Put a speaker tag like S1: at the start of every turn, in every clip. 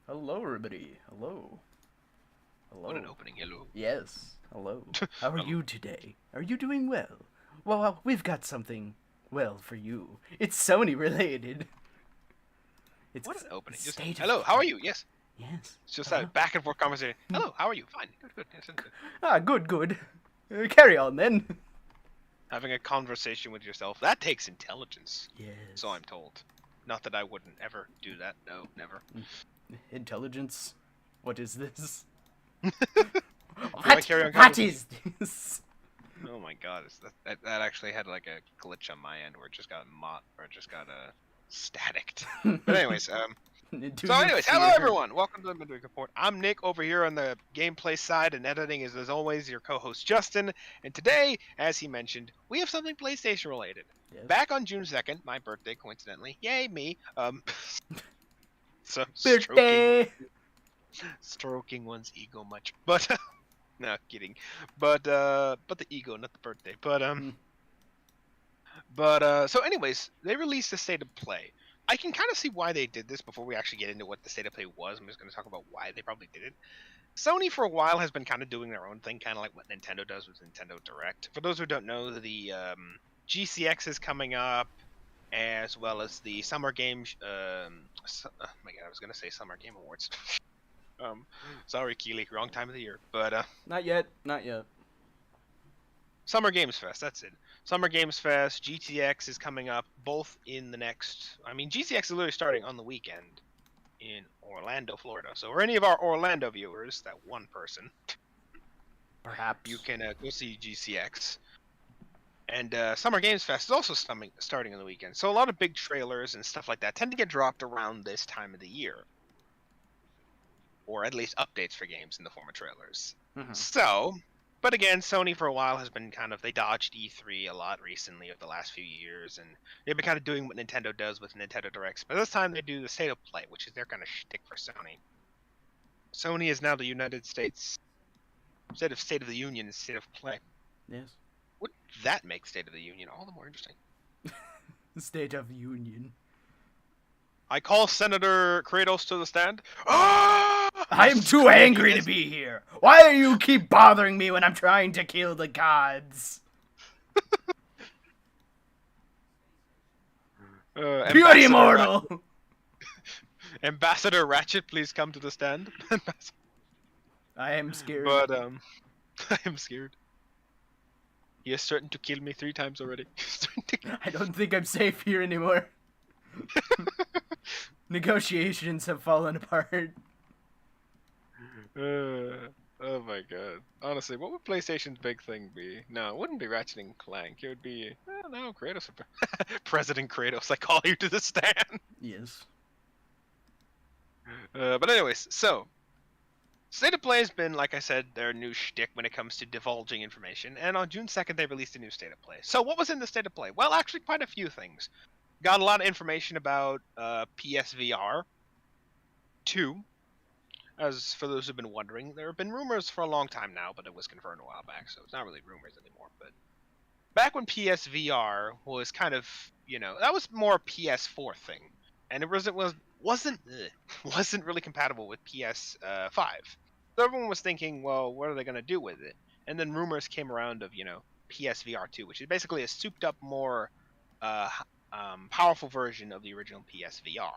S1: Hello, everybody. Hello.
S2: What an
S1: Hello.
S2: opening, hello.
S1: Yes. Hello. How are
S2: Hello.
S1: you today? Are you doing well? Well, we've got something well for you. It's Sony related. It's
S2: What an opening. Just,
S1: state of
S2: hello, how are
S1: play.
S2: you? Yes.
S1: Yes.
S2: It's just
S1: Hello.
S2: that back and forth conversation. Hello, how are you? Fine. Good, good. Yes, yes, yes.
S1: Good. Carry on then.
S2: Having a conversation with yourself. That takes intelligence. So
S1: Yes.
S2: I'm told. Not that I wouldn't ever do that. No, never.
S1: Intelligence. What is this?
S2: Do I
S1: What?
S2: carry on
S1: What
S2: conversation?
S1: is this?
S2: Oh my god, that actually had like a glitch on my end where it just got staticked. But anyways,
S1: Do
S2: So,
S1: you
S2: anyways, hello
S1: fear?
S2: everyone. Welcome to the Midweek Report. I'm Nick over here on the gameplay side, and editing is, as always, your co-host Justin. And today, as he mentioned, we have something PlayStation related.
S1: Yes.
S2: Back on June 2nd, my birthday, coincidentally, yay me. So
S1: Birthday.
S2: stroking one's ego much, but no kidding. But the ego, not the birthday. So anyways, they released the state of play. I can kind of see why they did this before we actually get into what the state of play was. I'm just going to talk about why they probably did it. Sony for a while has been kind of doing their own thing, kind of like what Nintendo does with Nintendo Direct. For those who don't know, the GCX is coming up, as well as the Summer Games. Oh my God, I was going to say Summer Game Awards. um, Sorry, Keely, wrong time of the year. But
S1: Not yet. Not yet.
S2: Summer Games Fest, that's it. Summer Games Fest, GTX is coming up both in the next. I mean, GTX is literally starting on the weekend in Orlando, Florida. So, for any of our Orlando viewers, that one person, you
S1: Perhaps.
S2: can go see GCX. And Summer Games Fest is also starting on the weekend. So, a lot of big trailers and stuff like that tend to get dropped around this time of the year, or at least updates for games in the form of trailers.
S1: Mhm.
S2: So, but again, Sony for a while has been they dodged E3 a lot recently over the last few years, and they've been kind of doing what Nintendo does with Nintendo Directs. But this time they do the State of Play, which is their kind of shtick for Sony. Sony is now the United States. Instead of State of the Union, it's State of Play.
S1: Yes.
S2: Would that make State of the Union all the more interesting?
S1: State of Union.
S2: I call Senator Kratos to the stand. Ah!
S1: I'm too angry to be here. Why do you keep bothering me when I'm trying to kill the gods? Purely
S2: Ambassador
S1: immortal.
S2: Ambassador Ratchet, please come to the stand.
S1: I am scared.
S2: But I am scared. He has threatened to kill me 3 times already.
S1: I don't think I'm safe here anymore. Negotiations have fallen apart.
S2: Oh my god. Honestly, what would PlayStation's big thing be? No, it wouldn't be Ratchet and Clank. It would be, no, Kratos. President Kratos, I call you to the stand.
S1: Yes.
S2: But anyways, so State of Play has been, like I said, their new shtick when it comes to divulging information. And on June 2nd, they released a new State of Play. So what was in the State of Play? Well, actually, quite a few things. Got a lot of information about PSVR 2. As for those who've been wondering, there have been rumors for a long time now, but it was confirmed a while back, so it's not really rumors anymore. But back when PSVR was kind of, that was more a PS4 thing, and it wasn't really compatible with PS5. So everyone was thinking, well, what are they going to do with it? And then rumors came around of, PSVR 2, which is basically a souped up, more uh, powerful version of the original PSVR.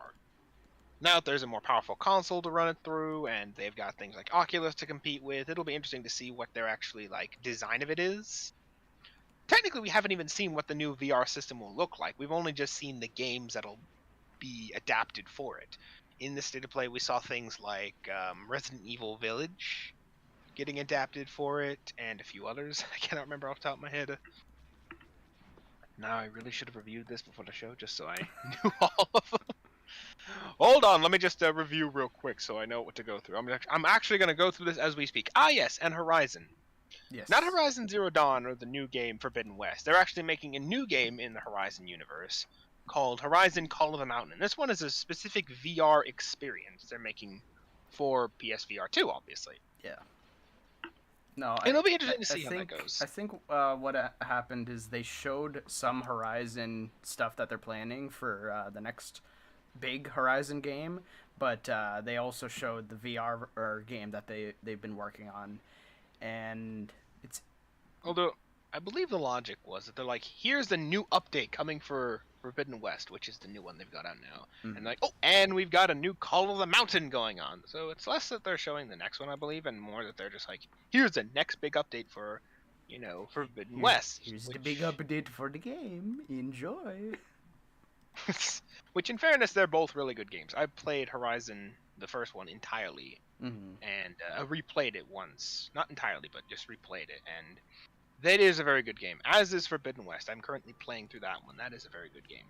S2: Now there's a more powerful console to run it through, and they've got things like Oculus to compete with. It'll be interesting to see what their actually design of it is. Technically, we haven't even seen what the new VR system will look like. We've only just seen the games that'll be adapted for it. In the state of play, we saw things like Resident Evil Village getting adapted for it, and a few others. I cannot remember off the top of my head. Now I really should have reviewed this before the show, just so I knew all of them. Hold on, let me just review real quick so I know what to go through. I'm actually going to go through this as we speak. Ah, yes, and Horizon.
S1: Yes.
S2: Not Horizon Zero Dawn or the new game Forbidden West. They're actually making a new game in the Horizon universe called Horizon Call of the Mountain. This one is a specific VR experience they're making for PSVR 2, obviously.
S1: Yeah. No,
S2: And it'll be interesting to
S1: I
S2: see how that
S1: think
S2: goes.
S1: I think what happened is they showed some Horizon stuff that they're planning for the next big Horizon game, but they also showed the VR game that they've been working on, and it's
S2: Although I believe the logic was that they're like, here's the new update coming for Forbidden West, which is the new one they've got out now. And
S1: mm,
S2: like, oh, and we've got a new Call of the Mountain going on. So it's less that they're showing the next one, I believe, and more that they're just like, here's the next big update for, Forbidden West,
S1: here's the big
S2: which
S1: update for the game. Enjoy.
S2: which in fairness, they're both really good games. I played Horizon, the first one, entirely,
S1: Mm-hmm.
S2: and replayed it once. Not entirely, but just replayed it, and that is a very good game, as is Forbidden West. I'm currently playing through that one. That is a very good game.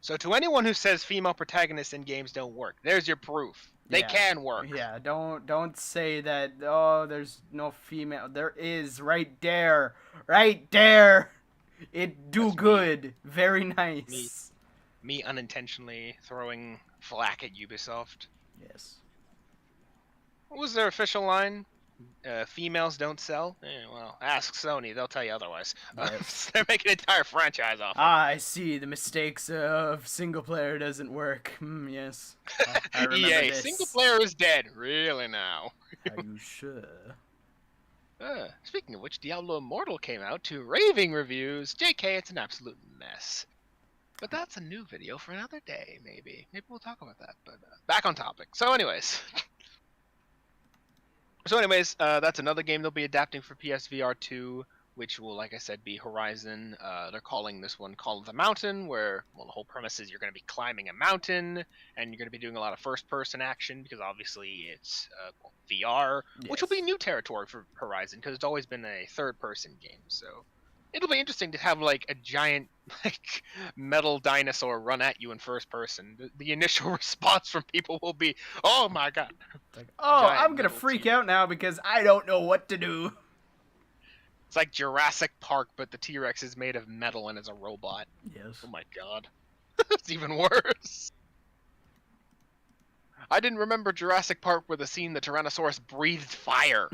S2: So to anyone who says female protagonists in games don't work, there's your proof. They
S1: Yeah.
S2: can work.
S1: Yeah, don't say that. Oh, there's no female. There is right there, right there. It do
S2: That's
S1: good. Very
S2: me,
S1: nice.
S2: me unintentionally throwing flack at Ubisoft.
S1: Yes.
S2: What was their official line? Females don't sell. Well, ask Sony; they'll tell you otherwise.
S1: Yes.
S2: They're making an entire franchise off.
S1: Ah, I see. The mistakes of single player doesn't work. Yes. I remember
S2: EA,
S1: this.
S2: single player is dead. Really now?
S1: Are you sure?
S2: Speaking of which, Diablo Immortal came out to raving reviews. JK, it's an absolute mess. But that's a new video for another day, maybe. Maybe we'll talk about that. But back on topic. So, anyways. That's another game they'll be adapting for PSVR 2, which will, like I said, be Horizon. They're calling this one Call of the Mountain, where, well, the whole premise is you're going to be climbing a mountain, and you're going to be doing a lot of first-person action, because obviously it's VR, which will be
S1: Yes.
S2: new territory for Horizon, because it's always been a third-person game, so it'll be interesting to have, like, a giant, like, metal dinosaur run at you in first person. The initial response from people will be, oh my god.
S1: It's like, oh,
S2: Giant
S1: I'm gonna
S2: metal
S1: freak
S2: T-Rex.
S1: out now because I don't know what to do.
S2: It's like Jurassic Park, but the T-Rex is made of metal and is a robot.
S1: Yes.
S2: Oh my god. It's even worse. I didn't remember Jurassic Park with the scene the Tyrannosaurus breathed fire.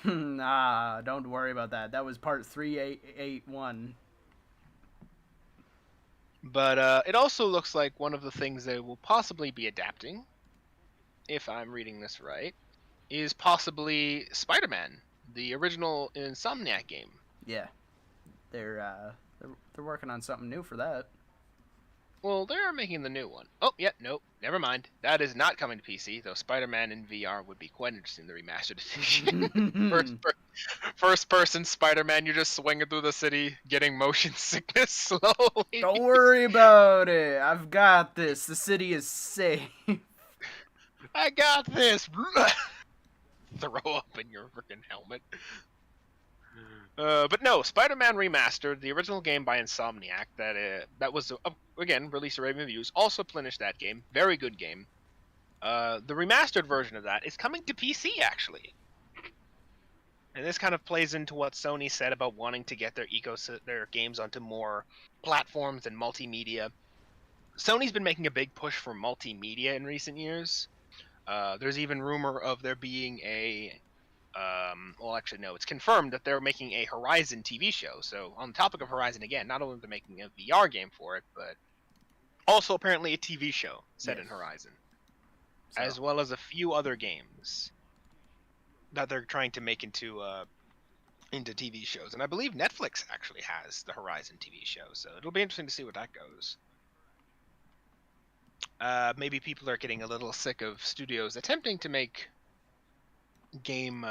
S1: Nah, don't worry about that. That was part 381.
S2: But it also looks like one of the things they will possibly be adapting, if I'm reading this right, is possibly Spider-Man, the original Insomniac game.
S1: Yeah, they're working on something new for that.
S2: Well, they're making the new one. Oh, yeah, nope, never mind. That is not coming to PC, though Spider-Man in VR would be quite interesting, the remastered edition. First person Spider-Man, you're just swinging through the city, getting motion sickness slowly.
S1: Don't worry about it. I've got this. The city is safe.
S2: I got this! Throw up in your freaking helmet. But no, Spider-Man Remastered, the original game by Insomniac, that was again released to rave reviews. Also finished that game, very good game. The remastered version of that is coming to PC actually, and this kind of plays into what Sony said about wanting to get their games onto more platforms and multimedia. Sony's been making a big push for multimedia in recent years. There's even rumor of there being well, actually, no. It's confirmed that they're making a Horizon TV show. So, on the topic of Horizon again, not only are they making a VR game for it, but also apparently a TV show set in
S1: Yes.
S2: Horizon,
S1: So,
S2: as well as a few other games that they're trying to make into TV shows. And I believe Netflix actually has the Horizon TV show, so it'll be interesting to see what that goes. Maybe people are getting a little sick of studios attempting to make game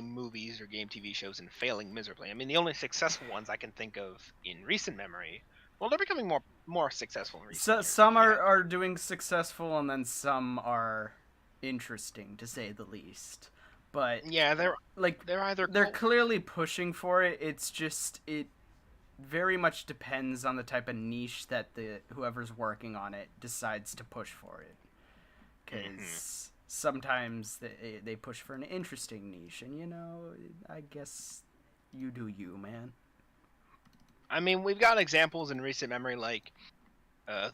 S2: movies or game TV shows and failing miserably. I mean, the only successful ones I can think of in recent memory, well, they're becoming more successful in recent
S1: so
S2: years.
S1: some are doing successful, and then some are interesting to say the least. But
S2: Yeah, they're either
S1: they're clearly pushing for it. It's just it very much depends on the type of niche that the whoever's working on it decides to push for it. Because sometimes they push for an interesting niche, and I guess you do you, man.
S2: I mean, we've got examples in recent memory like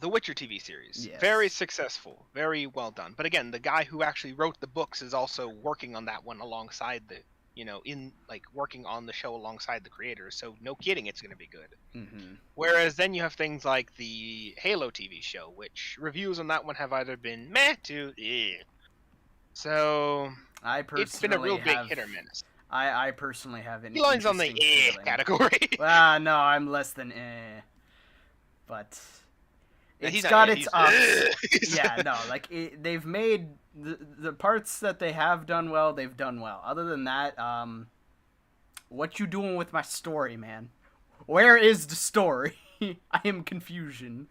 S2: the Witcher TV series.
S1: Yes.
S2: Very successful, very well done. But again, the guy who actually wrote the books is also working on that one alongside in like working on the show alongside the creators. So no kidding, it's going to be good.
S1: Mm-hmm.
S2: Whereas then you have things like the Halo TV show, which reviews on that one have either been meh to eh. So
S1: I
S2: it's been a real
S1: personally
S2: big
S1: have.
S2: hit or miss.
S1: I personally have an
S2: He lines on the
S1: interesting
S2: eh
S1: feeling.
S2: category.
S1: No, I'm less than but it's
S2: He's not,
S1: got
S2: yeah,
S1: its ups.
S2: he's
S1: Yeah, no, like they've made the parts that they have done well. They've done well. Other than that, what you doing with my story, man? Where is the story? I am confusion.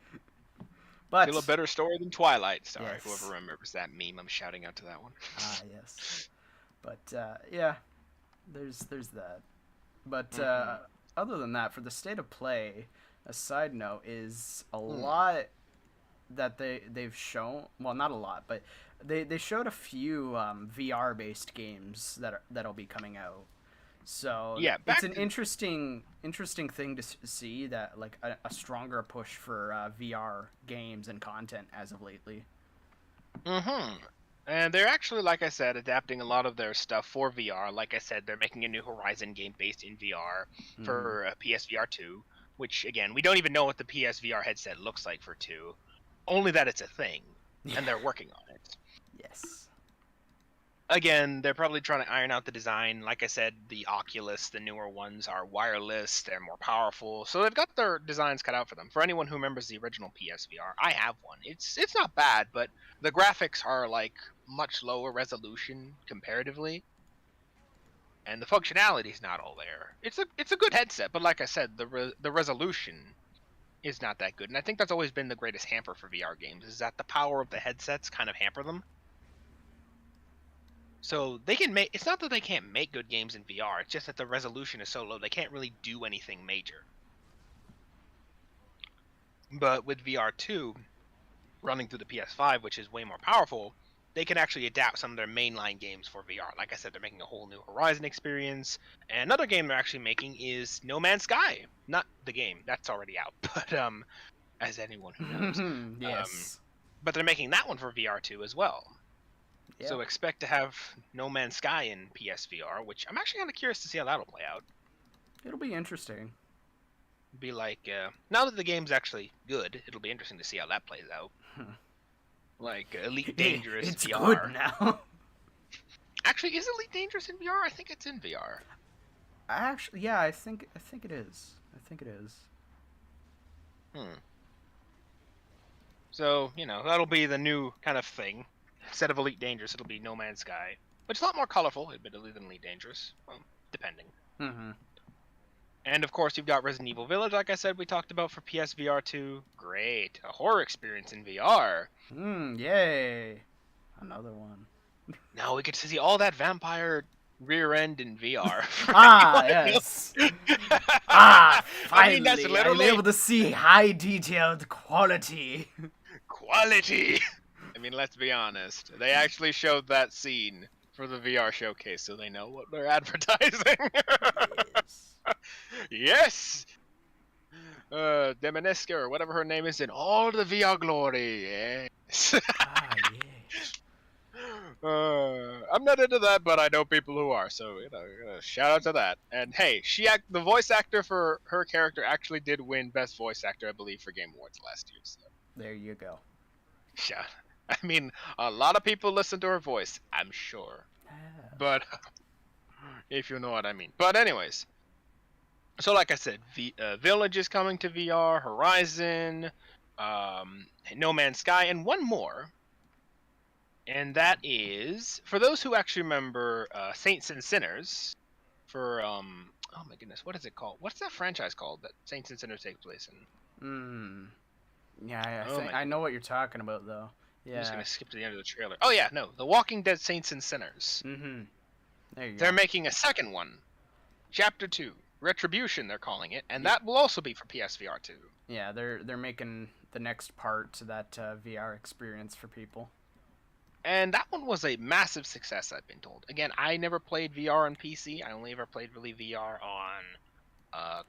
S1: But
S2: Still a better story than Twilight. Sorry,
S1: yes.
S2: whoever remembers that meme, I'm shouting out to that one.
S1: Yes. But yeah, there's that. But other than that, for the state of play, a side note is a lot that they've shown. Well, not a lot, but they showed a few VR based games that'll be coming out. So
S2: Yeah,
S1: it's an interesting thing to see that like a stronger push for VR games and content as of lately.
S2: And they're actually, like I said, adapting a lot of their stuff for VR. Like I said, they're making a new Horizon game based in VR for PSVR 2, which, again, we don't even know what the PSVR headset looks like for 2. Only that it's a thing, and they're working on it.
S1: Yes.
S2: Again, they're probably trying to iron out the design. Like I said, the Oculus, the newer ones, are wireless. They're more powerful. So they've got their designs cut out for them. For anyone who remembers the original PSVR, I have one. It's not bad, but the graphics are like much lower resolution comparatively. And the functionality is not all there. It's a good headset, but like I said, the resolution is not that good. And I think that's always been the greatest hamper for VR games, is that the power of the headsets kind of hamper them. So they can make. It's not that they can't make good games in VR. It's just that the resolution is so low they can't really do anything major. But with VR2 running through the PS5, which is way more powerful, they can actually adapt some of their mainline games for VR. Like I said, they're making a whole new Horizon experience. And another game they're actually making is No Man's Sky. Not the game, that's already out. But as anyone who knows,
S1: yes.
S2: But they're making that one for VR2 as well.
S1: Yeah.
S2: So expect to have No Man's Sky in PSVR, which I'm actually kind of curious to see how that'll play out.
S1: It'll be interesting.
S2: Be like, now that the game's actually good, it'll be interesting to see how that plays out. Like Elite Dangerous
S1: it's
S2: VR.
S1: Good now.
S2: Actually, is Elite Dangerous in VR? I think it's in VR.
S1: Actually, yeah, I think it is. I think it is.
S2: So that'll be the new kind of thing. Instead of Elite Dangerous, it'll be No Man's Sky, which is a lot more colorful, admittedly, than Elite Dangerous. Well, depending. And of course, you've got Resident Evil Village, like I said, we talked about for PSVR 2. Great, a horror experience in VR.
S1: Yay! Another one.
S2: Now we get to see all that vampire rear end in VR.
S1: Yes. Finally,
S2: I mean, that's literally
S1: I'm able to see high detailed quality.
S2: Quality. I mean, let's be honest. They actually showed that scene for the VR showcase, so they know what they're advertising. Yes. Demineska, or whatever her name is, in all the VR glory. Yes.
S1: Yes.
S2: I'm not into that, but I know people who are, so shout out to that. And hey, the voice actor for her character actually did win Best Voice Actor, I believe, for Game Awards last year. So.
S1: There you go.
S2: Yeah. I mean, a lot of people listen to her voice, I'm sure. But if you know what I mean. But anyways, so like I said, Village is coming to VR, Horizon, No Man's Sky, and one more. And that is, for those who actually remember Saints and Sinners, for, oh my goodness, what is it called? What's that franchise called that Saints and Sinners take place in?
S1: Yeah, I know what you're talking about, though. Yeah.
S2: I'm just gonna skip to the end of the trailer. Oh yeah, no, The Walking Dead Saints and Sinners.
S1: There you go.
S2: They're making a second one, Chapter 2, Retribution. They're calling it, and that will also be for PSVR 2.
S1: Yeah, they're making the next part to that VR experience for people.
S2: And that one was a massive success, I've been told. Again, I never played VR on PC. I only ever played really VR on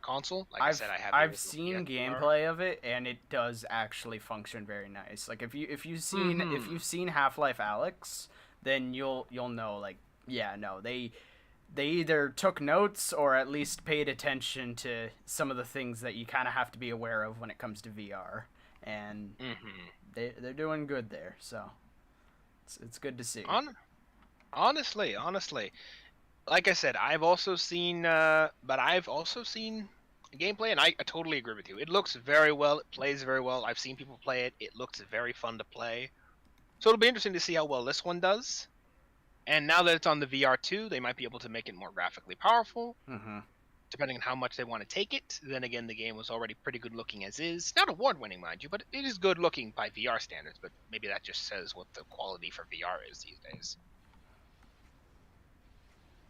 S2: console. Like I said,
S1: I've seen gameplay of it, and it does actually function very nice. Like if you've seen Half-Life Alyx, then you'll know, like, yeah, no, they they either took notes or at least paid attention to some of the things that you kind of have to be aware of when it comes to VR, and
S2: Hmm.
S1: they're doing good there. So it's good to see.
S2: Honestly, like I said, but I've also seen gameplay, and I totally agree with you. It looks very well. It plays very well. I've seen people play it. It looks very fun to play. So it'll be interesting to see how well this one does. And now that it's on the VR2, they might be able to make it more graphically powerful,
S1: Mm-hmm.
S2: depending on how much they want to take it. Then again, the game was already pretty good looking as is. Not award winning, mind you, but it is good looking by VR standards. But maybe that just says what the quality for VR is these days.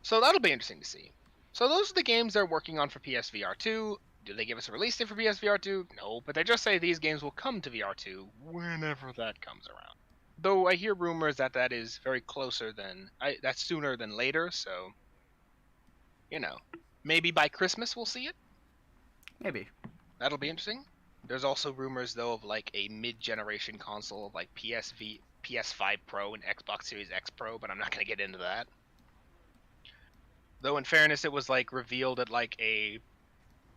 S2: So that'll be interesting to see. So those are the games they're working on for PSVR 2. Do they give us a release date for PSVR 2? No, but they just say these games will come to VR 2 whenever that comes around. Though I hear rumors that that is very closer than that's sooner than later. So you know, maybe by Christmas we'll see it.
S1: Maybe.
S2: That'll be interesting. There's also rumors though of like a mid-generation console of like PS5 Pro and Xbox Series X Pro, but I'm not gonna get into that. Though in fairness, it was like revealed at like a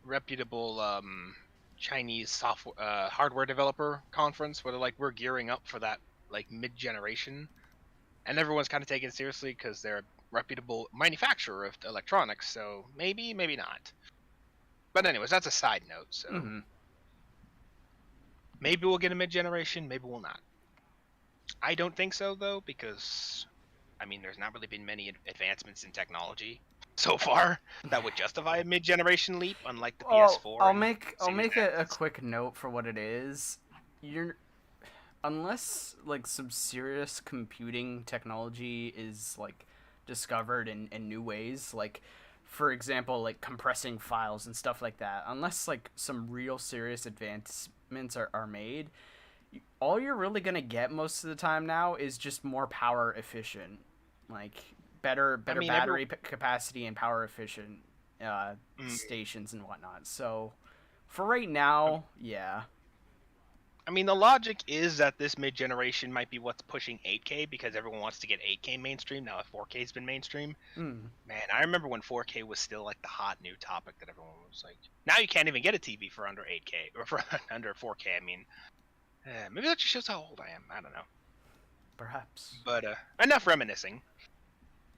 S2: reputable Chinese software hardware developer conference where they're like we're gearing up for that like mid-generation, and everyone's kind of taking it seriously because they're a reputable manufacturer of electronics. So maybe, maybe not. But anyways, that's a side note. So
S1: Mm-hmm.
S2: maybe we'll get a mid-generation, maybe we'll not. I don't think so though, because I mean, there's not really been many advancements in technology so far that would justify a mid-generation leap, unlike the
S1: Well,
S2: PS4
S1: I'll
S2: and
S1: make I'll
S2: Series
S1: make a
S2: X.
S1: quick note for what it is. You're unless like some serious computing technology is like discovered in new ways, like for example like compressing files and stuff like that, unless like some real serious advancements are made, all you're really gonna get most of the time now is just more power efficient, like
S2: I
S1: better
S2: mean,
S1: battery capacity and power efficient
S2: mm,
S1: stations and whatnot. So for right now, yeah.
S2: I mean, the logic is that this mid-generation might be what's pushing 8K because everyone wants to get 8K mainstream now. If 4K's been mainstream,
S1: Mm.
S2: man, I remember when 4K was still like the hot new topic that everyone was like. Now you can't even get a TV for under 8K or for under 4K. I mean, maybe that just shows how old I am. I don't know.
S1: Perhaps.
S2: But enough reminiscing.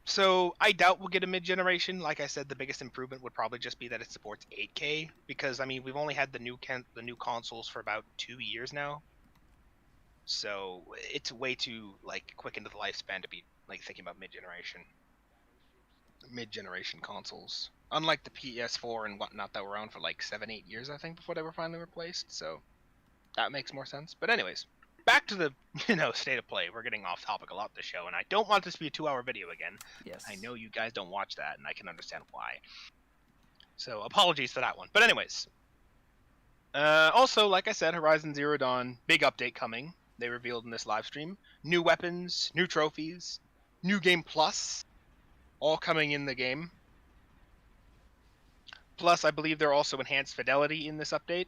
S2: So I doubt we'll get a mid-generation. Like I said, the biggest improvement would probably just be that it supports 8K because I mean we've only had the new consoles for about 2 years now, so it's way too like quick into the lifespan to be like thinking about mid-generation consoles. Unlike the PS4 and whatnot that were around for like 7-8 years, I think, before they were finally replaced. So that makes more sense. But anyways, back to the state of play. We're getting off topic a lot this show, and I don't want this to be a 2-hour video again. I
S1: Yes.
S2: know you guys don't watch that, and I can understand why. So apologies for that one. But anyways, also like I said, Horizon Zero Dawn big update coming. They revealed in this live stream new weapons, new trophies, new game plus, all coming in the game. Plus, I believe there are also enhanced fidelity in this update,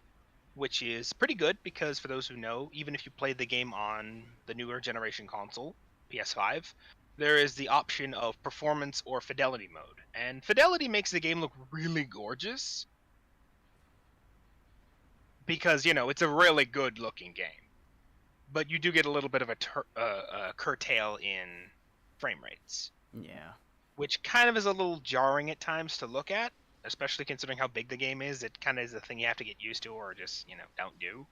S2: which is pretty good because for those who know, even if you played the game on the newer generation console, PS5, there is the option of performance or fidelity mode. And fidelity makes the game look really gorgeous because, it's a really good looking game. But you do get a little bit of a curtail in frame rates,
S1: Yeah.
S2: which kind of is a little jarring at times to look at, especially considering how big the game is. It kind of is a thing you have to get used to or just, don't do.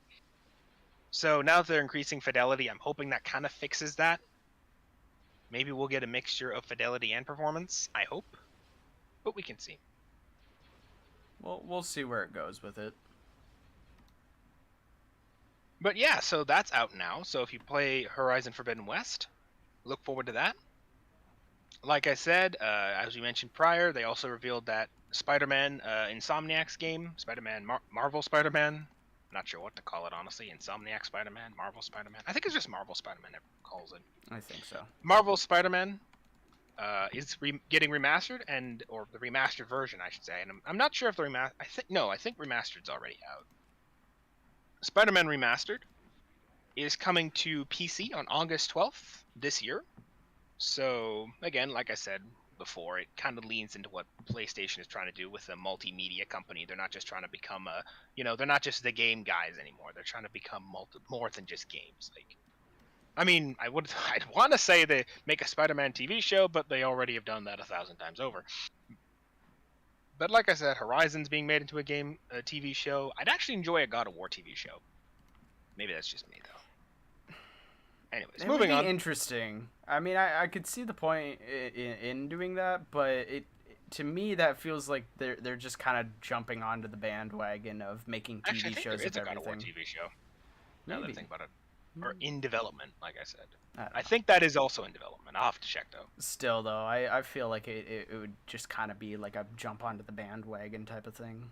S2: So now that they're increasing fidelity, I'm hoping that kind of fixes that. Maybe we'll get a mixture of fidelity and performance. I hope, but we can see.
S1: Well, we'll see where it goes with it.
S2: But yeah, so that's out now. So if you play Horizon Forbidden West, look forward to that. Like I said, as we mentioned prior, they also revealed that Spider-Man Insomniac's game, Marvel Spider-Man. Not sure what to call it, honestly. Insomniac Spider-Man, Marvel Spider-Man. I think it's just Marvel Spider-Man everyone calls it.
S1: I think so.
S2: Marvel Spider-Man is getting remastered, or the remastered version, I should say. And I'm not sure if the remaster. I think remastered's already out. Spider-Man Remastered is coming to PC on August 12th this year. So again, like I said, before, it kind of leans into what PlayStation is trying to do with a multimedia company. They're not just trying to become they're not just the game guys anymore. They're trying to become more than just games. Like, I mean, I'd want to say they make a Spider-Man TV show, but they already have done that 1,000 times over. But like I said, Horizon's being made into a TV show. I'd actually enjoy a God of War TV show. Maybe that's just me, though. Anyways, moving on.
S1: It would be interesting. I mean, I could see the point in doing that, but to me that feels like they're just kind of jumping onto the bandwagon of making TV shows of everything.
S2: God of War TV show. Now that I think about it. Or in development, like I said. I think that is also in development. I'll have to check, though.
S1: Still, though, I feel like it would just kind of be like a jump onto the bandwagon type of thing.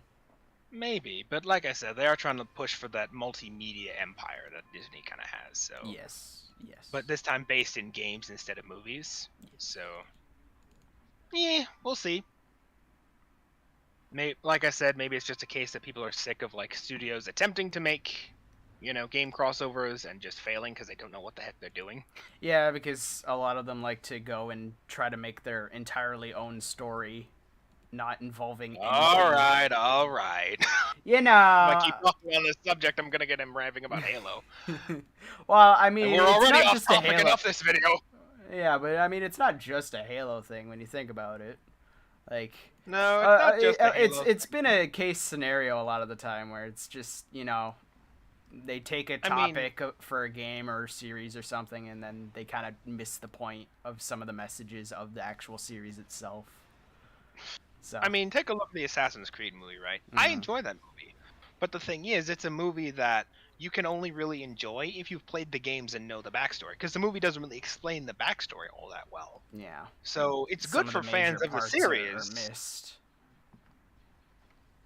S2: Maybe, but like I said, they are trying to push for that multimedia empire that Disney kind of has. So
S1: yes.
S2: But this time based in games instead of movies. So, yeah, we'll see. Like I said, maybe it's just a case that people are sick of like studios attempting to make game crossovers and just failing because they don't know what the heck they're doing.
S1: Yeah, because a lot of them like to go and try to make their entirely own story, not involving anything.
S2: All right.
S1: You know.
S2: If I keep talking on this subject, I'm gonna get him raving about Halo.
S1: Well, I mean,
S2: and we're already
S1: it's not
S2: off
S1: just
S2: topic enough this video.
S1: Yeah, but I mean, it's not just a Halo thing when you think about it. Like,
S2: no, it's not just a Halo
S1: it's been a case scenario a lot of the time where it's just they take a topic for a game or series or something, and then they kind of miss the point of some of the messages of the actual series itself. So
S2: I mean, take a look at the Assassin's Creed movie, right? Mm-hmm. I enjoy that movie. But the thing is, it's a movie that you can only really enjoy if you've played the games and know the backstory, because the movie doesn't really explain the backstory all that well.
S1: Yeah.
S2: So it's good for fans of the series.
S1: Missed.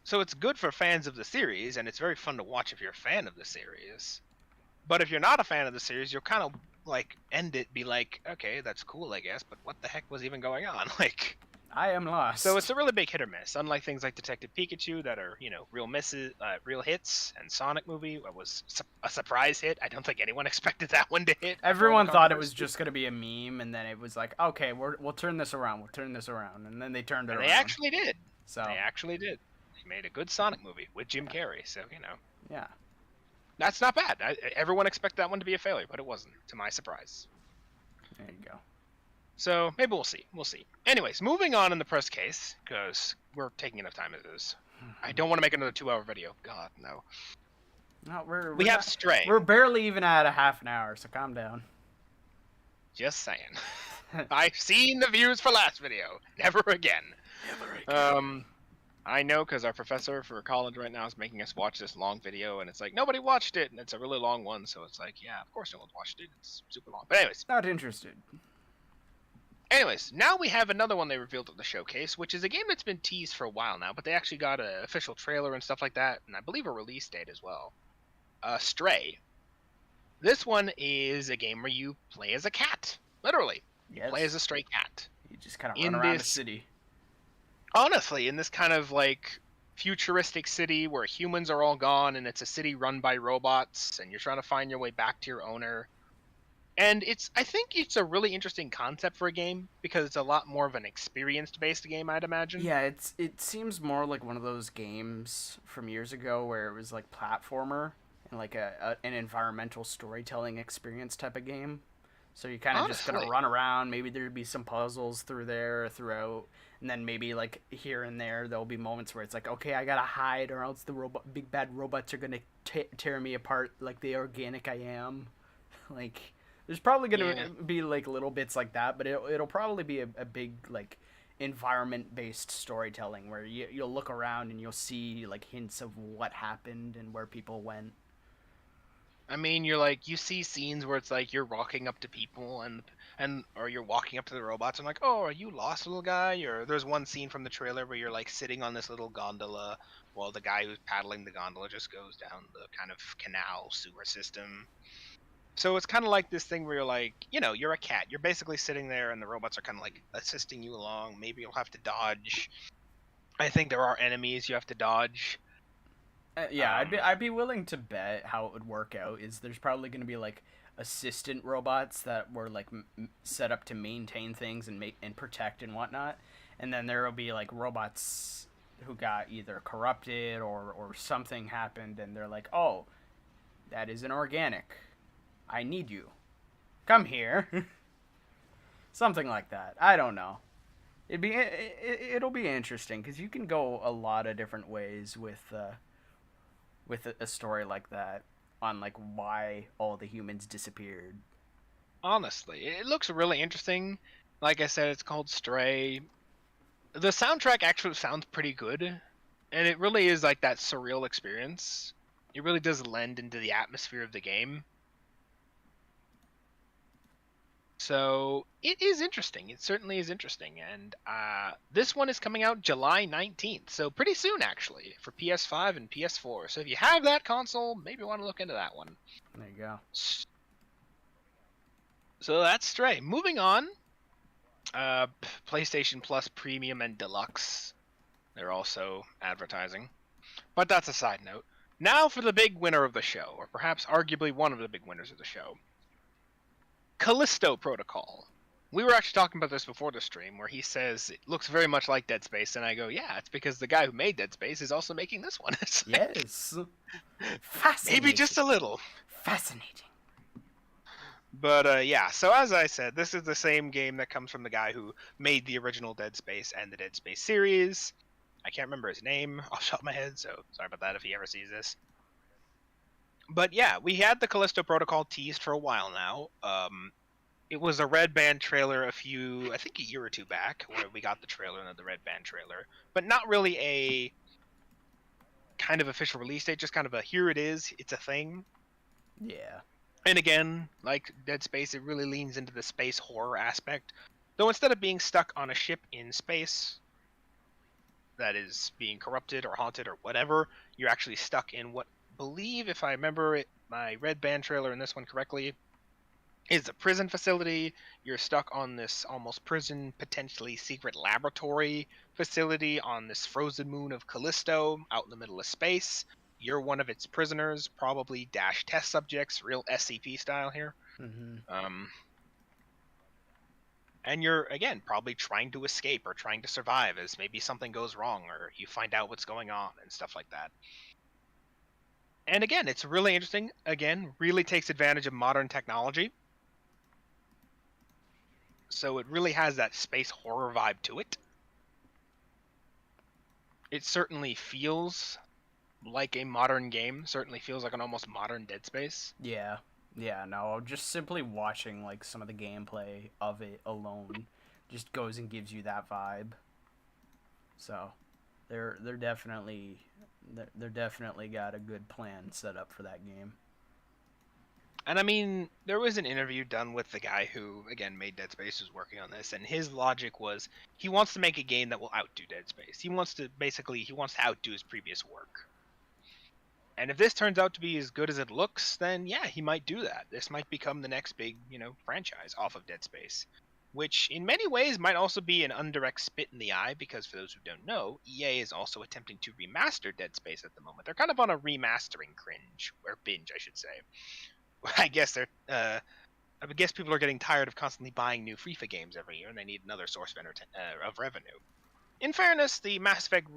S2: So it's good for fans of the series, and it's very fun to watch if you're a fan of the series. But if you're not a fan of the series, you'll kind of like end it, be like, okay, that's cool, I guess, but what the heck was even going on? Like,
S1: I am lost.
S2: So it's a really big hit or miss. Unlike things like Detective Pikachu that are, real misses, real hits, and Sonic movie was a surprise hit. I don't think anyone expected that one to hit.
S1: Everyone thought it was just going to be a meme, and then it was like, okay, we'll turn this around. We'll turn this around, and then they turned it around.
S2: They actually did.
S1: So
S2: they actually did. They made a good Sonic movie with Jim Carrey. So
S1: Yeah.
S2: That's not bad. Everyone expected that one to be a failure, but it wasn't, to my surprise.
S1: There you go.
S2: So maybe we'll see. We'll see. Anyways, moving on in the press case, because we're taking enough time as it is. I don't want to make another 2-hour video. God, no.
S1: No,
S2: we have Stray.
S1: We're barely even at a half an hour, so calm down.
S2: Just saying. I've seen the views for last video. Never again.
S1: Never again.
S2: I know, because our professor for college right now is making us watch this long video, and it's like, nobody watched it, and it's a really long one, so it's like, yeah, of course no one watched it. It's super long. But anyways.
S1: Not interested.
S2: Anyways, now we have another one they revealed at the showcase, which is a game that's been teased for a while now, but they actually got an official trailer and stuff like that, and I believe a release date as well. Stray. This one is a game where you play as a cat. Literally.
S1: Yes.
S2: Play as a stray cat.
S1: You just kind of run around the city.
S2: Honestly, in this kind of like futuristic city where humans are all gone and it's a city run by robots and you're trying to find your way back to your owner. And I think it's a really interesting concept for a game because it's a lot more of an experience-based game, I'd imagine.
S1: Yeah, it seems more like one of those games from years ago where it was like platformer and like an environmental storytelling experience type of game. So you're kind of just gonna run around. Maybe there'd be some puzzles throughout, and then maybe like here and there there'll be moments where it's like, okay, I gotta hide, or else the big bad robots are gonna tear me apart like the organic I am. Like, there's probably gonna be like little bits like that, but it'll probably be a big like environment-based storytelling where you'll look around and you'll see like hints of what happened and where people went.
S2: I mean, you see scenes where it's like you're walking up to people or you're walking up to the robots and like, oh, are you lost, little guy? Or there's one scene from the trailer where you're like sitting on this little gondola while the guy who's paddling the gondola just goes down the kind of canal sewer system. So it's kind of like this thing where you're like, you're a cat. You're basically sitting there and the robots are kind of like assisting you along. Maybe you'll have to dodge. I think there are enemies you have to dodge.
S1: Yeah, I'd be willing to bet how it would work out is there's probably going to be like assistant robots that were like set up to maintain things and make and protect and whatnot, and then there will be like robots who got either corrupted or something happened, and they're like, oh, that isn't organic. I need you. Come here. Something like that. I don't know. It'll be interesting because you can go a lot of different ways with a story like that on like why all the humans disappeared.
S2: Honestly, it looks really interesting. Like I said, it's called Stray. The soundtrack actually sounds pretty good, and it really is like that surreal experience. It really does lend into the atmosphere of the game. So it is interesting. It certainly is interesting, and this one is coming out July 19th, so pretty soon actually for PS5 and PS4. So if you have that console, maybe you want to look into that one.
S1: There you go.
S2: So that's Stray. Moving on, PlayStation Plus Premium and Deluxe. They're also advertising, but that's a side note. Now for the big winner of the show, or perhaps arguably one of the big winners of the show. Callisto Protocol. We were actually talking about this before the stream, where he says it looks very much like Dead Space, and I go, yeah, it's because the guy who made Dead Space is also making this one.
S1: Yes. Fascinating.
S2: Maybe just a little.
S1: Fascinating.
S2: But yeah, so as I said, this is the same game that comes from the guy who made the original Dead Space and the Dead Space series. I can't remember his name off the top of my head, so sorry about that if he ever sees this. But yeah, we had the Callisto Protocol teased for a while now. It was a Red Band trailer I think a year or two back, where we got the trailer and the Red Band trailer, but not really a kind of official release date, just kind of a here it is, it's a thing.
S1: Yeah.
S2: And again, like Dead Space, it really leans into the space horror aspect. Though instead of being stuck on a ship in space that is being corrupted or haunted or whatever, you're actually stuck in what I believe, if I remember it, my Red Band trailer and this one correctly, is a prison facility. You're stuck on this almost prison, potentially secret laboratory facility on this frozen moon of Callisto out in the middle of space. You're one of its prisoners, probably dash test subjects, real SCP style here.
S1: Mm-hmm.
S2: And you're, again, probably trying to escape or trying to survive as maybe something goes wrong or you find out what's going on and stuff like that. And again, it's really interesting. Again, really takes advantage of modern technology. So it really has that space horror vibe to it. It certainly feels like a modern game. Certainly feels like an almost modern Dead Space.
S1: Yeah. Yeah, no, just simply watching like some of the gameplay of it alone just goes and gives you that vibe. So, they're definitely they're definitely got a good plan set up for that game.
S2: And I mean, there was an interview done with the guy who, again, made Dead Space, who's working on this, and his logic was he wants to make a game that will outdo Dead Space. He wants to outdo his previous work. And if this turns out to be as good as it looks, then yeah, he might do that. This might become the next big, franchise off of Dead Space. Which, in many ways, might also be an indirect spit in the eye, because for those who don't know, EA is also attempting to remaster Dead Space at the moment. They're kind of on a remastering cringe, or binge, I should say. I guess I guess people are getting tired of constantly buying new FIFA games every year, and they need another source of revenue. In fairness, the Mass Effect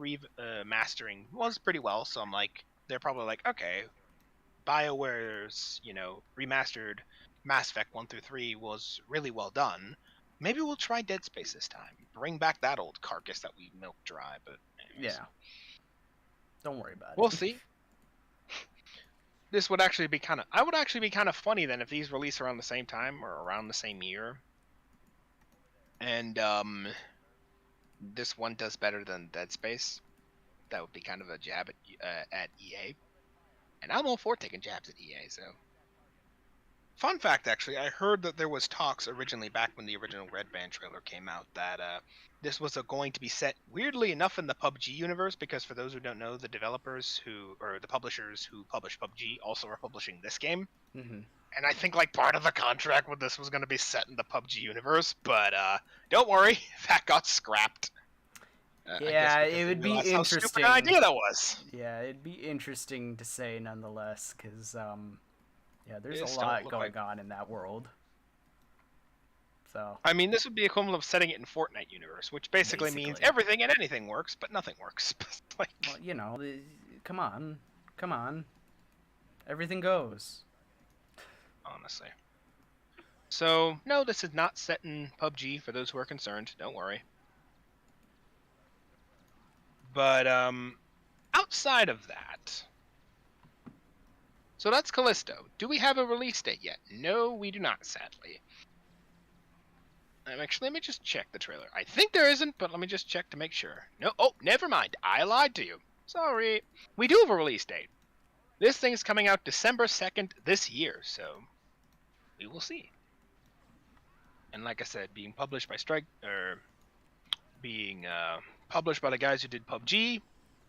S2: mastering was pretty well, so I'm like, they're probably like, okay, BioWare's remastered Mass Effect 1 through 3 was really well done. Maybe we'll try Dead Space this time. Bring back that old carcass that we milked dry. But anyways.
S1: Yeah, don't worry about it.
S2: We'll see. This would actually be I would actually be kind of funny then if these release around the same time or around the same year. And this one does better than Dead Space. That would be kind of a jab at EA. And I'm all for taking jabs at EA, so. Fun fact, actually, I heard that there was talks originally back when the original Red Band trailer came out that this was going to be set, weirdly enough, in the PUBG universe, because for those who don't know, the publishers who publish PUBG also are publishing this game.
S1: Mm-hmm.
S2: And I think part of the contract with this was going to be set in the PUBG universe, but don't worry, that got scrapped.
S1: Yeah, it would be interesting. How stupid
S2: an idea that was.
S1: Yeah, it'd be interesting to say nonetheless, because Yeah, there's a
S2: This don't
S1: lot
S2: look
S1: going
S2: like.
S1: on in that world. So
S2: I mean, this would be equivalent of setting it in Fortnite universe, which basically means
S1: basically,
S2: everything and anything works, but nothing works. Like,
S1: well, come on, come on, everything goes.
S2: honestly. So, no, this is not set in PUBG for those who are concerned. Don't worry. But outside of that, so that's Callisto. Do we have a release date yet? No, we do not, sadly. Actually, let me just check the trailer. I think there isn't, but let me just check to make sure. No, oh, never mind. I lied to you. Sorry. We do have a release date. This thing is coming out December 2nd this year, so we will see. And like I said, being published by Strike, or being published by the guys who did PUBG.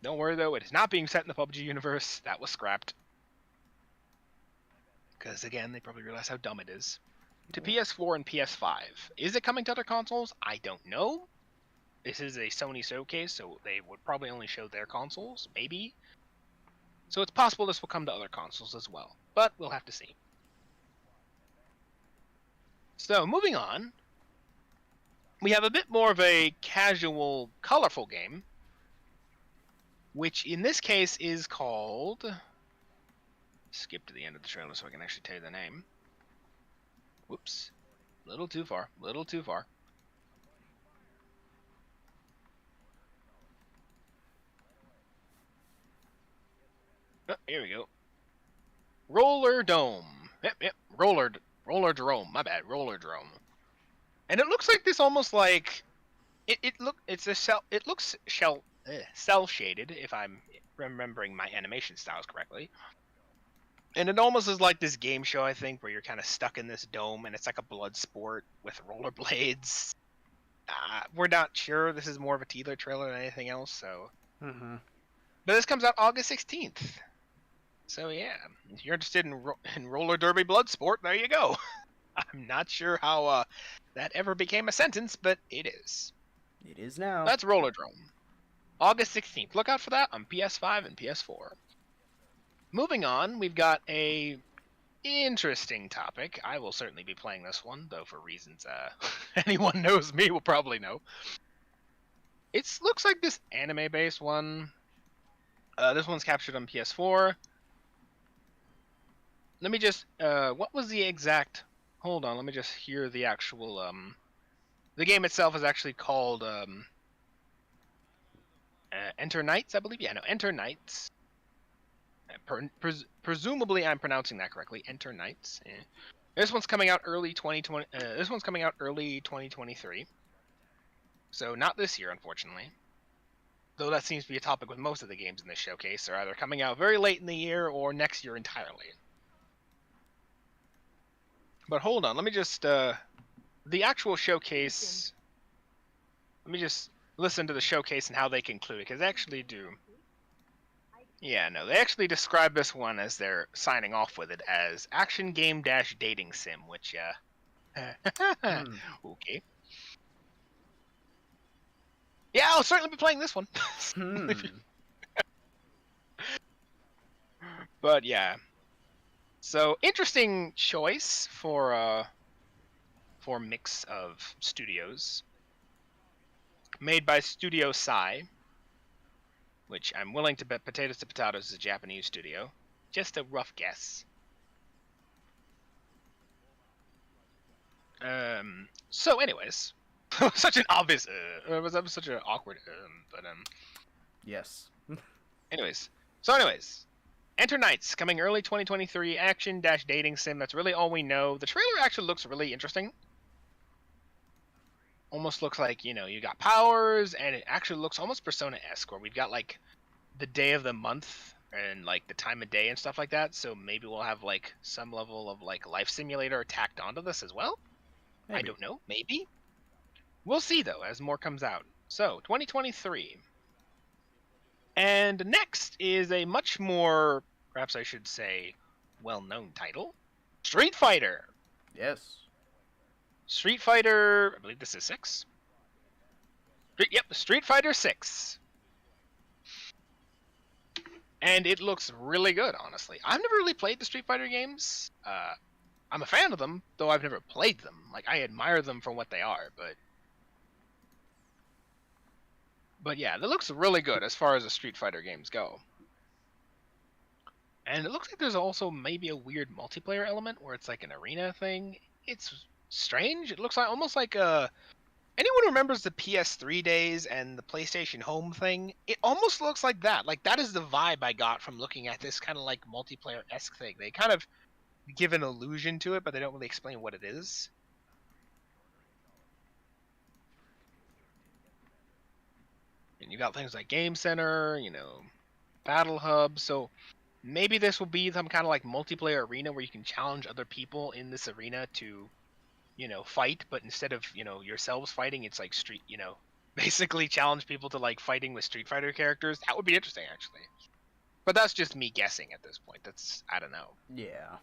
S2: Don't worry though, it is not being set in the PUBG universe. That was scrapped. Because again, they probably realize how dumb it is. To PS4 and PS5. Is it coming to other consoles? I don't know. This is a Sony showcase, so they would probably only show their consoles, maybe. So it's possible this will come to other consoles as well, but we'll have to see. So moving on, we have a bit more of a casual, colorful game, which in this case is called... Skip to the end of the trailer so I can actually tell you the name. Whoops. Little too far. Little too far. Oh, here we go. Roller Dome. Yep. Roller Drome. My bad. Roller Drome. And it looks like this almost like it looks cell shaded if I'm remembering my animation styles correctly. And it almost is like this game show, I think, where you're kind of stuck in this dome and it's like a blood sport with rollerblades. We're not sure. This is more of a teaser trailer than anything else, so.
S1: Mm-hmm.
S2: But this comes out August 16th. So yeah, if you're interested in roller derby blood sport, there you go. I'm not sure how that ever became a sentence, but it is.
S1: It is now.
S2: That's Rollerdrome. August 16th. Look out for that on PS5 and PS4. Moving on, we've got a interesting topic. I will certainly be playing this one, though for reasons anyone knows me will probably know. It looks like this anime-based one. This one's captured on PS4. Let me just... what was the exact... Hold on, let me just hear the actual... The game itself is actually called... Enter Knights, I believe? Yeah, no, Enter Knights. Presumably I'm pronouncing that correctly. Enter Knights. Yeah. This one's coming out early 2020. This one's coming out early 2023. So not this year, unfortunately. Though that seems to be a topic with most of the games in this showcase. They're either coming out very late in the year or next year entirely. But hold on, let me just the actual showcase. Let me just listen to the showcase and how they conclude it, because they actually do. Yeah, no, they actually describe this one as they're signing off with it as action game dash dating sim, which okay. Yeah, I'll certainly be playing this one. But yeah. So interesting choice for mix of studios. Made by Studio Sai, which I'm willing to bet Potatoes to Potatoes is a Japanese studio. Just a rough guess. So anyways, such an obvious was that such an awkward but
S1: Yes.
S2: anyways. Enter Knights coming early 2023 action dash dating sim. That's really all we know. The trailer actually looks really interesting. Almost looks like, you got powers, and it actually looks almost Persona-esque, where we've got like the day of the month and like the time of day and stuff like that. So maybe we'll have like some level of like life simulator tacked onto this as well. Maybe. I don't know. Maybe. We'll see though as more comes out. So 2023. And next is a much more, perhaps I should say, well-known title. Street Fighter.
S1: Yes.
S2: Street Fighter, I believe this is 6. Yep, Street Fighter 6. And it looks really good, honestly. I've never really played the Street Fighter games. I'm a fan of them, though I've never played them. Like, I admire them for what they are, but yeah, it looks really good as far as the Street Fighter games go. And it looks like there's also maybe a weird multiplayer element where it's like an arena thing. It's strange. It looks like almost like anyone who remembers the PS3 days and the PlayStation Home thing, it almost looks like that. Like that is the vibe I got from looking at this kind of like multiplayer-esque thing. They kind of give an illusion to it, but they don't really explain what it is. And you got things like Game Center, Battle Hub. So maybe this will be some kind of like multiplayer arena where you can challenge other people in this arena to, fight, but instead of, yourselves fighting, it's like basically challenge people to like fighting with Street Fighter characters. That would be interesting, actually. But that's just me guessing at this point. I don't know.
S1: Yeah.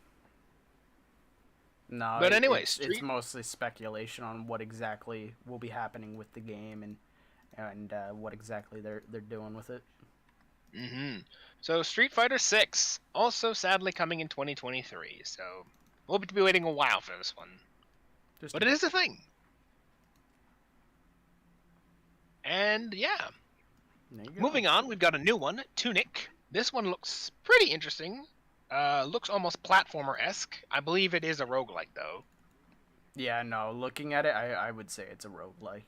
S1: No,
S2: But anyway,
S1: it's mostly speculation on what exactly will be happening with the game and what exactly they're doing with it.
S2: So Street Fighter 6, also sadly coming in 2023. So we'll be waiting a while for this one. But it is a thing. And yeah. Moving on, we've got a new one, Tunic. This one looks pretty interesting. Looks almost platformer-esque. I believe it is a roguelike, though.
S1: Yeah, no, looking at it, I would say it's a roguelike.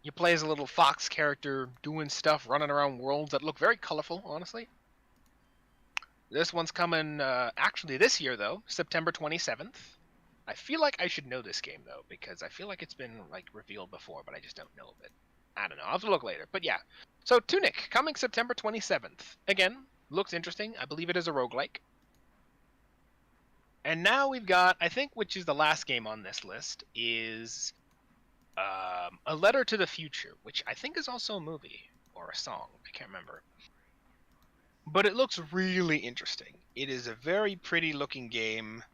S2: You play as a little fox character, doing stuff, running around worlds that look very colorful, honestly. This one's coming, actually this year, though, September 27th. I feel like I should know this game, though, because I feel like it's been, like, revealed before, but I just don't know of it. I don't know. I'll have to look later. But yeah. So Tunic, coming September 27th. Again, looks interesting. I believe it is a roguelike. And now we've got, I think, which is the last game on this list, is A Letter to the Future, which I think is also a movie or a song. I can't remember. But it looks really interesting. It is a very pretty looking game.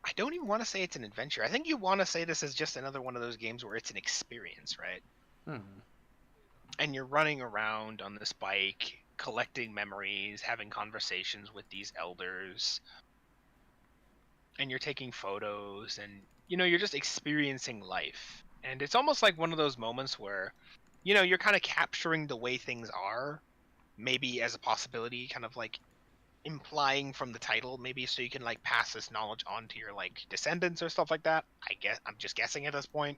S2: I don't even want to say it's an adventure. I think you want to say this is just another one of those games where it's an experience, right? And you're running around on this bike, collecting memories, having conversations with these elders, and you're taking photos, and you're just experiencing life. And it's almost like one of those moments where you're kind of capturing the way things are, maybe as a possibility, kind of like implying from the title, maybe, so you can like pass this knowledge on to your like descendants or stuff like that. I guess I'm just guessing at this point.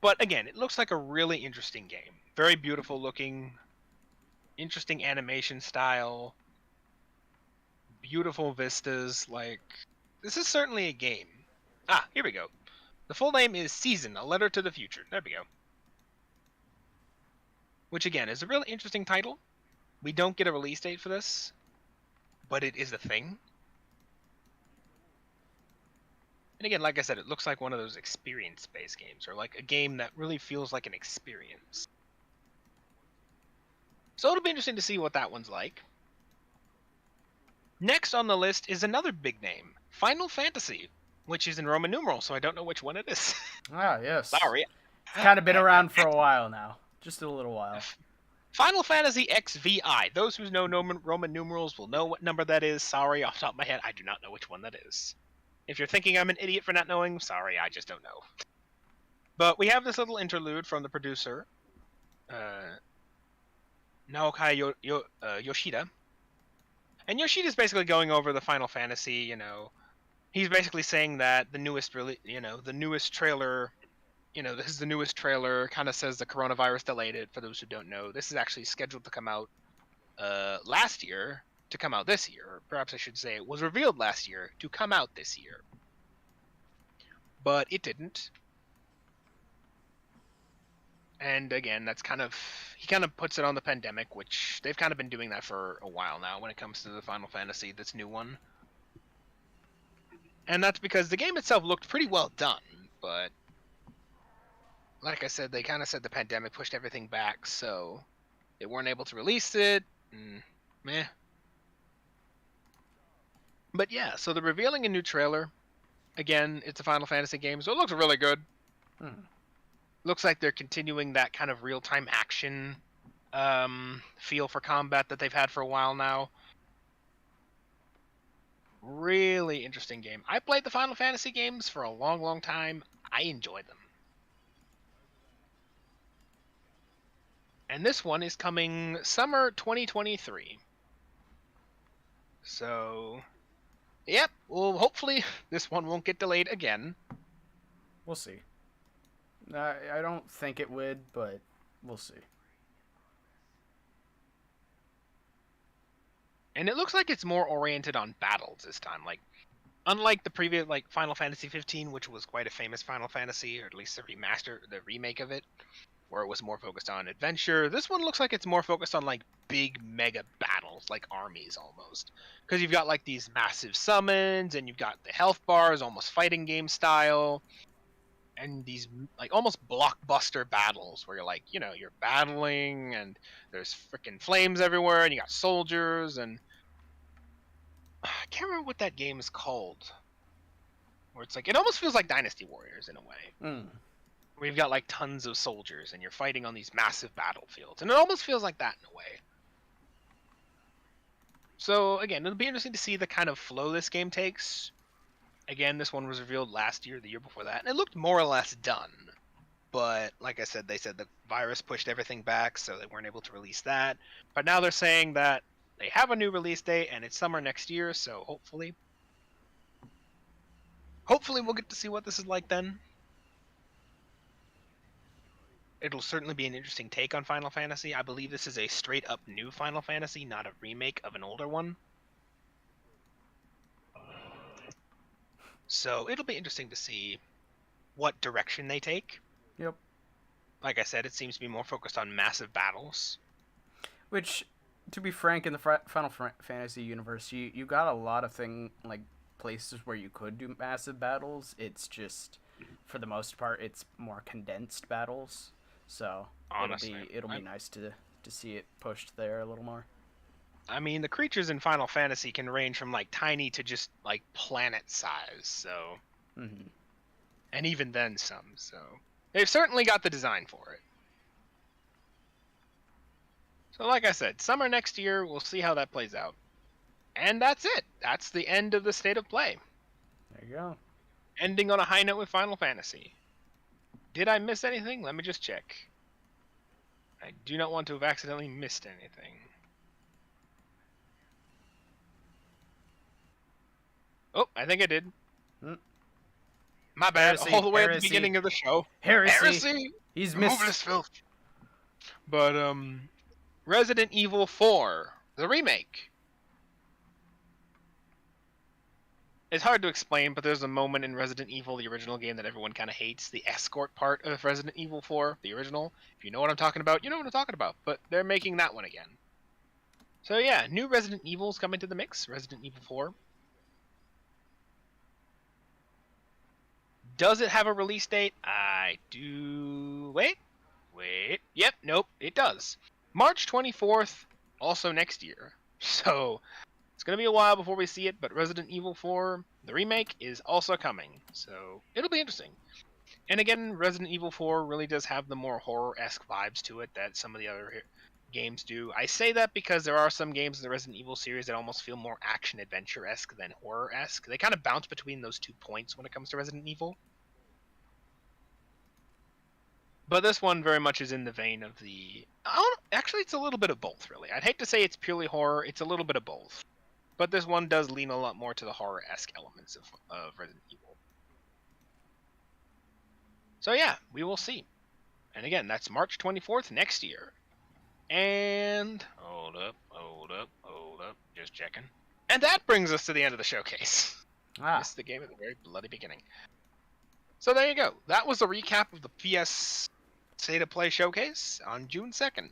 S2: But again, it looks like a really interesting game. Very beautiful looking, interesting animation style, beautiful vistas. Like, this is certainly a game. Ah, here we go. The full name is Season, A Letter to the Future. There we go. Which again is a really interesting title. We don't get a release date for this, but it is a thing. And again, like I said, it looks like one of those experience-based games, or like a game that really feels like an experience. So it'll be interesting to see what that one's like. Next on the list is another big name, Final Fantasy, which is in Roman numerals, so I don't know which one it is.
S1: Ah, yes.
S2: Sorry.
S1: It's kind of been around for a while now. Just a little while.
S2: Final Fantasy XVI. Those who know Roman numerals will know what number that is. Sorry, off the top of my head, I do not know which one that is. If you're thinking I'm an idiot for not knowing, sorry, I just don't know. But we have this little interlude from the producer, Naoki Yoshida. And Yoshida's basically going over the Final Fantasy, He's basically saying that the newest trailer, this is the newest trailer, kind of says the coronavirus delayed it, for those who don't know. This is actually scheduled to come out last year, to come out this year. Or perhaps I should say it was revealed last year to come out this year. But it didn't. And again, he kind of puts it on the pandemic, which they've kind of been doing that for a while now when it comes to the Final Fantasy, this new one. And that's because the game itself looked pretty well done, but like I said, they kind of said the pandemic pushed everything back, so they weren't able to release it. Meh. But yeah, so they're revealing a new trailer. Again, it's a Final Fantasy game, so it looks really good. Looks like they're continuing that kind of real-time action feel for combat that they've had for a while now. Really interesting game. I played the Final Fantasy games for a long, long time. I enjoyed them. And this one is coming summer 2023. So, yep, well, hopefully this one won't get delayed again.
S1: We'll see. I don't think it would, but we'll see.
S2: And it looks like it's more oriented on battles this time. Like, unlike the previous, like Final Fantasy 15, which was quite a famous Final Fantasy, or at least the remake of it, where it was more focused on adventure. This one looks like it's more focused on like big mega battles, like armies almost. Because you've got like these massive summons, and you've got the health bars, almost fighting game style, and these like almost blockbuster battles where you're like, you're battling, and there's freaking flames everywhere, and you got soldiers, and I can't remember what that game is called. Where it's like it almost feels like Dynasty Warriors in a way. Where you've got like tons of soldiers and you're fighting on these massive battlefields. And it almost feels like that in a way. So again, it'll be interesting to see the kind of flow this game takes. Again, this one was revealed last year, the year before that, and it looked more or less done. But like I said, they said the virus pushed everything back, so they weren't able to release that. But now they're saying that they have a new release date and it's summer next year, so hopefully we'll get to see what this is like then. It'll certainly be an interesting take on Final Fantasy. I believe this is a straight up new Final Fantasy, not a remake of an older one. So it'll be interesting to see what direction they take.
S1: Yep.
S2: Like I said, it seems to be more focused on massive battles.
S1: Which, to be frank, in the Final Fantasy universe, you got a lot of places where you could do massive battles. It's just, for the most part, it's more condensed battles. So
S2: honestly,
S1: it'll be nice to see it pushed there a little more.
S2: I mean, the creatures in Final Fantasy can range from like tiny to just like planet size. So, and even then some. So they've certainly got the design for it. So like I said, summer next year, we'll see how that plays out. And that's it. That's the end of the State of Play.
S1: There you go.
S2: Ending on a high note with Final Fantasy. Did I miss anything? Let me just check. I do not want to have accidentally missed anything. Oh, I think I did. My bad.
S1: Heresy,
S2: All the way at
S1: heresy.
S2: the beginning of the show.
S1: Heresy. He's missed.
S2: Moveless filth. But Resident Evil 4, the remake. It's hard to explain, but there's a moment in Resident Evil, the original game, that everyone kind of hates. The escort part of Resident Evil 4, the original. If you know what I'm talking about, you know what I'm talking about. But they're making that one again. So yeah, new Resident Evil's coming to the mix. Resident Evil 4. Does it have a release date? I do... Wait. Yep, nope, it does. March 24th, also next year. So... it's going to be a while before we see it, but Resident Evil 4, the remake, is also coming. So it'll be interesting. And again, Resident Evil 4 really does have the more horror-esque vibes to it that some of the other games do. I say that because there are some games in the Resident Evil series that almost feel more action-adventure-esque than horror-esque. They kind of bounce between those 2 points when it comes to Resident Evil. But this one very much is in the vein of the... actually, it's a little bit of both, really. I'd hate to say it's purely horror. It's a little bit of both. But this one does lean a lot more to the horror-esque elements of Resident Evil. So yeah, we will see. And again, that's March 24th next year. And... Hold up. Just checking. And that brings us to the end of the showcase. Missed the game at the very bloody beginning. So there you go. That was a recap of the PS State of Play showcase on June 2nd.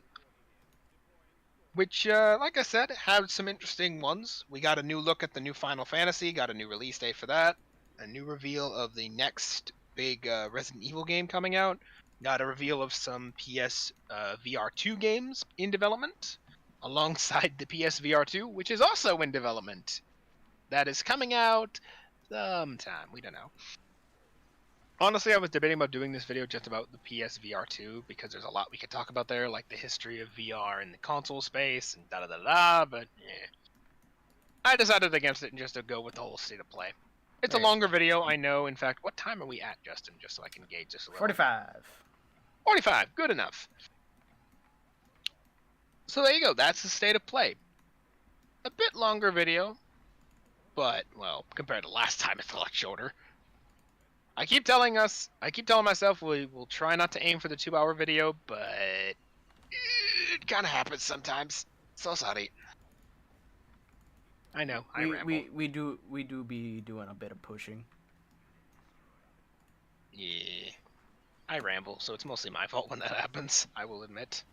S2: Which, like I said, had some interesting ones. We got a new look at the new Final Fantasy, got a new release date for that, a new reveal of the next big Resident Evil game coming out, got a reveal of some PS VR2 games in development, alongside the PS VR2, which is also in development. That is coming out sometime, we don't know. Honestly, I was debating about doing this video just about the PSVR 2 because there's a lot we could talk about there, like the history of VR in the console space and da da da da. But yeah, I decided against it and just to go with the whole state of play. It's a
S1: There you
S2: longer
S1: go.
S2: video, I know. In fact, what time are we at, Justin? Just so I can gauge this a little.
S1: 45.
S2: 45. Good enough. So there you go. That's the state of play. A bit longer video, but well, compared to last time, it's a lot shorter. I keep telling myself we will try not to aim for the 2-hour video, but it kind of happens sometimes. So sorry. I know. I ramble.
S1: We do be doing a bit of pushing.
S2: Yeah. I ramble, so it's mostly my fault when that happens, I will admit.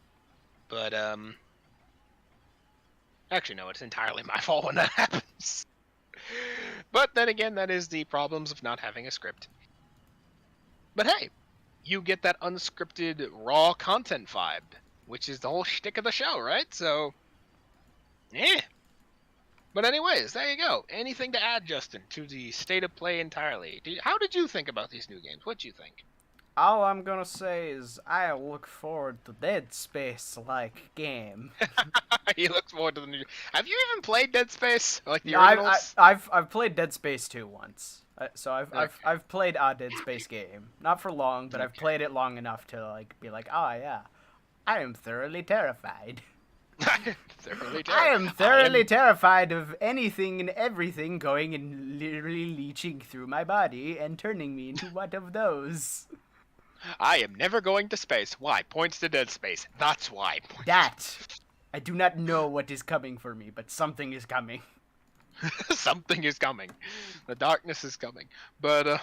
S2: But actually no, it's entirely my fault when that happens. But then again, that is the problems of not having a script. But hey, you get that unscripted, raw content vibe, which is the whole shtick of the show, right? So, yeah. But anyways, there you go. Anything to add, Justin, to the state of play entirely? How did you think about these new games? What'd you think?
S1: All I'm gonna say is I look forward to Dead Space-like game.
S2: He looks forward to the new. Have you even played Dead Space, like the
S1: I,
S2: originals?
S1: I've played Dead Space 2 once. So
S2: Okay.
S1: I've played a Dead Space game. Not for long, but I've
S2: Okay.
S1: played it long enough to like be like, oh yeah, I am thoroughly terrified. I am thoroughly terrified of anything and everything going and literally leeching through my body and turning me into one of those.
S2: I am never going to space. Why? Points to Dead Space. That's why.
S1: That I do not know what is coming for me, but something is coming.
S2: Something is coming. The darkness is coming. But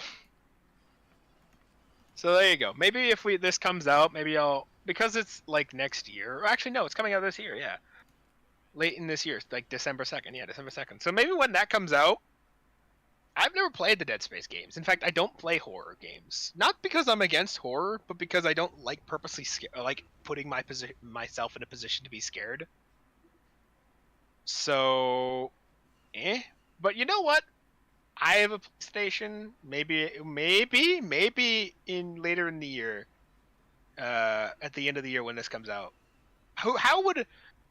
S2: so there you go. Maybe if this comes out, maybe I'll, because it's like next year. Or actually no, it's coming out this year. Yeah, late in this year, like December 2nd. Yeah, December 2nd. So maybe when that comes out, I've never played the Dead Space games. In fact, I don't play horror games. Not because I'm against horror, but because I don't like purposely like putting myself in a position to be scared. So, But you know what? I have a PlayStation. Maybe in later in the year, at the end of the year when this comes out. How would,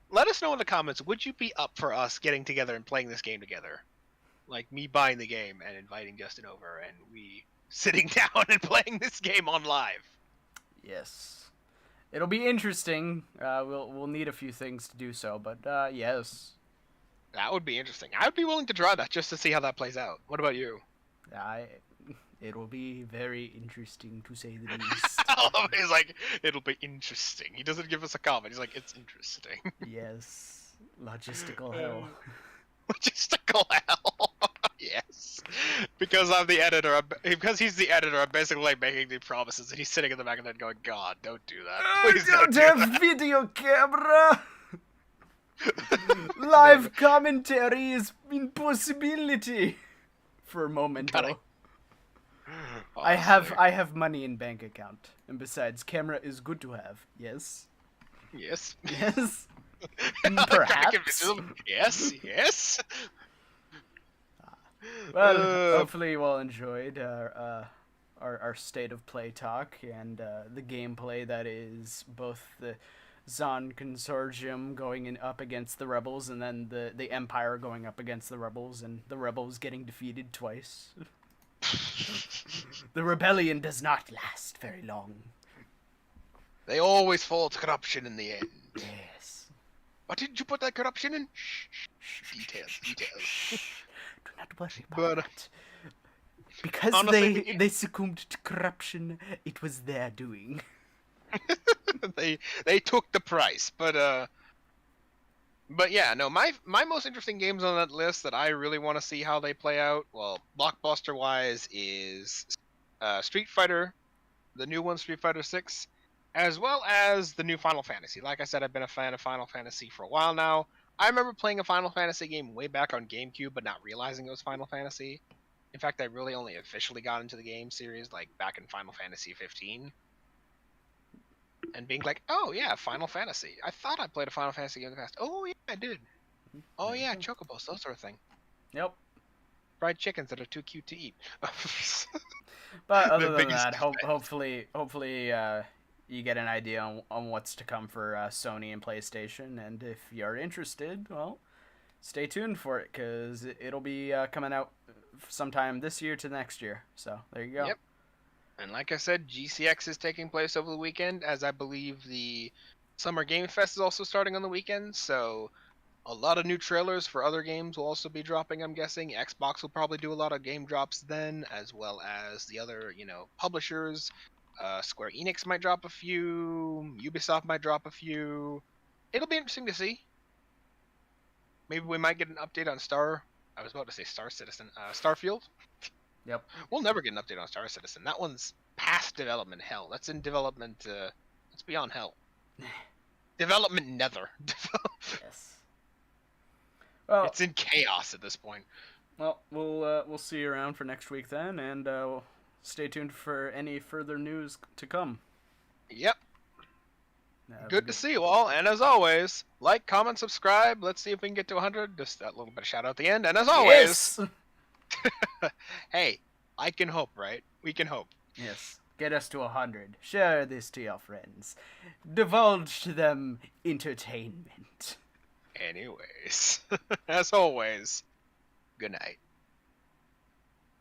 S2: let us know in the comments? Would you be up for us getting together and playing this game together? Like me buying the game and inviting Justin over and we sitting down and playing this game on live.
S1: Yes. It'll be interesting. We'll need a few things to do so, but yes.
S2: That would be interesting. I would be willing to try that just to see how that plays out. What about you?
S1: It'll be very interesting to say the least.
S2: He's like, it'll be interesting. He doesn't give us a comment. He's like, it's interesting.
S1: Yes. Logistical hell.
S2: Logistical hell. Yes. Because I'm the editor. Because he's the editor, I'm basically like making the promises, and he's sitting in the back of that going, God, don't do that. Please
S1: don't
S2: do
S1: have
S2: that.
S1: video camera. Live commentary is impossibility. For a moment, though. I have money in bank account, and besides, camera is good to have. Yes.
S2: Yes.
S1: Yes. Perhaps.
S2: Yes.
S1: Well, hopefully you all enjoyed our state of play talk and the gameplay that is both the Zon Consortium going up against the rebels, and then the Empire going up against the rebels, and the rebels getting defeated twice. The rebellion does not last very long.
S2: They always fall to corruption in the end.
S1: Yes.
S2: What did you put that corruption in? Shh. Details.
S1: Do not worry about it. Because
S2: honestly,
S1: they succumbed to corruption, it was their doing.
S2: they took the price, but yeah, no, my most interesting games on that list that I really want to see how they play out, well, blockbuster wise, is Street Fighter, the new one, Street Fighter 6, as well as the new Final Fantasy. Like I said, I've been a fan of Final Fantasy for a while now. I remember playing a Final Fantasy game way back on GameCube, but not realizing it was Final Fantasy. In fact, I really only officially got into the game series like back in Final Fantasy 15. And being like, oh yeah, Final Fantasy. I thought I played a Final Fantasy game in the past. Oh yeah, I did. Oh yeah, Chocobos, that sort of thing.
S1: Yep.
S2: fried chickens that are too cute to eat.
S1: But
S2: The
S1: other than
S2: biggest
S1: that,
S2: defense.
S1: hopefully, you get an idea on what's to come for Sony and PlayStation. And if you're interested, well, stay tuned for it because it'll be coming out sometime this year to next year. So there you go.
S2: Yep. And like I said, GCX is taking place over the weekend, as I believe the Summer Game Fest is also starting on the weekend. So a lot of new trailers for other games will also be dropping, I'm guessing. Xbox will probably do a lot of game drops then, as well as the other, publishers. Square Enix might drop a few. Ubisoft might drop a few. It'll be interesting to see. Maybe we might get an update on I was about to say Star Citizen. Starfield.
S1: Yep.
S2: We'll never get an update on Star Citizen. That one's past development hell. That's in development. It's beyond hell. Development nether.
S1: Yes. Well,
S2: It's in chaos at this point.
S1: well, we'll see you around for next week then, and stay tuned for any further news to come.
S2: Yep.
S1: Have a
S2: Good to see you all. And as always, like, comment, subscribe. Let's see if we can get to 100. Just that little bit of shout out at the end. And as always,
S1: Yes.
S2: hey, I can hope, right? We can hope.
S1: Yes. Get us to 100. Share this to your friends. Divulge to them entertainment.
S2: Anyways, as always, good night.